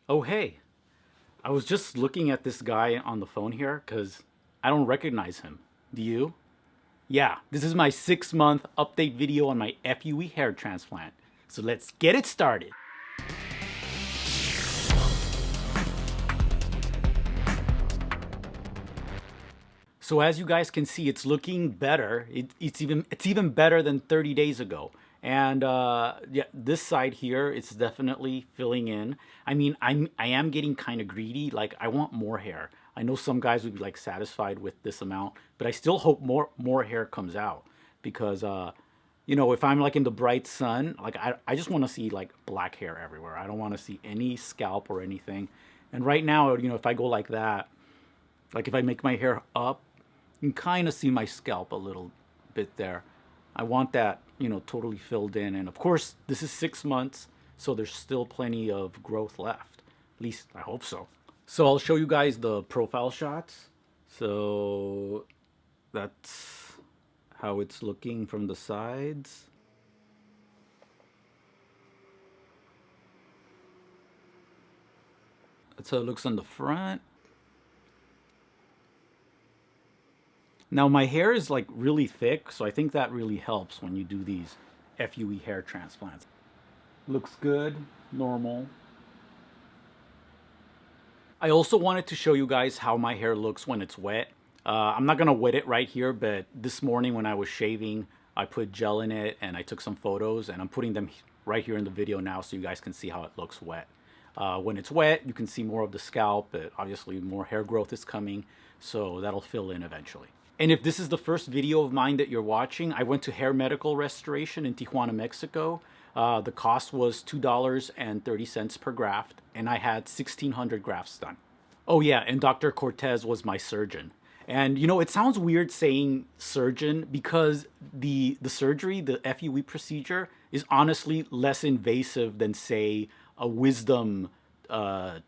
Oh, hey, I was just looking at this guy on the phone here because I don't recognize him. Do you? Yeah, this is my 6-month update video on my FUE hair transplant. So let's get it started. So as you guys can see, it's looking better. It's even better than 30 days ago. And yeah, this side here, it's definitely filling in. I mean, I am getting kind of greedy. Like I want more hair. I know some guys would be like satisfied with this amount, but I still hope more hair comes out because you know, if I'm like in the bright sun, like I just want to see like black hair everywhere. I don't want to see any scalp or anything. And right now, you know, if I go like that, like if I make my hair up, you can kind of see my scalp a little bit there. I want that, you know, totally filled in. And of course, this is 6 months, so there's still plenty of growth left. At least I hope so. So I'll show you guys the profile shots. So that's how it's looking from the sides. That's how it looks on the front. Now my hair is like really thick, so I think that really helps when you do these FUE hair transplants. Looks good, normal. I also wanted to show you guys how my hair looks when it's wet. I'm not gonna wet it right here, but this morning when I was shaving, I put gel in it and I took some photos and I'm putting them right here in the video now so you guys can see how it looks wet. When it's wet, you can see more of the scalp, but obviously more hair growth is coming, so that'll fill in eventually. And if this is the first video of mine that you're watching, I went to Hair Medical Restoration in Tijuana, Mexico. The cost was $2.30 per graft, and I had 1,600 grafts done. Oh yeah, and Dr. Cortez was my surgeon. And you know, it sounds weird saying surgeon because the surgery, the FUE procedure, is honestly less invasive than, say, a wisdom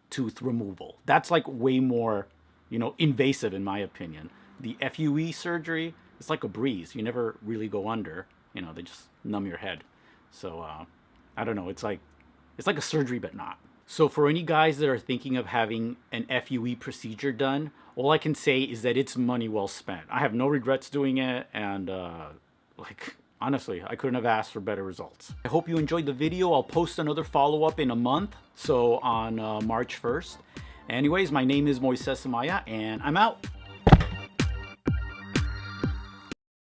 tooth removal. That's like way more, you know, invasive in my opinion. The FUE surgery, it's like a breeze. You never really go under. You know, they just numb your head. So I don't know. It's like a surgery, but not. So for any guys that are thinking of having an FUE procedure done, all I can say is that it's money well spent. I have no regrets doing it, and like honestly, I couldn't have asked for better results. I hope you enjoyed the video. I'll post another follow-up in a month, so on March 1st. Anyways, my name is Moises Amaya, and I'm out.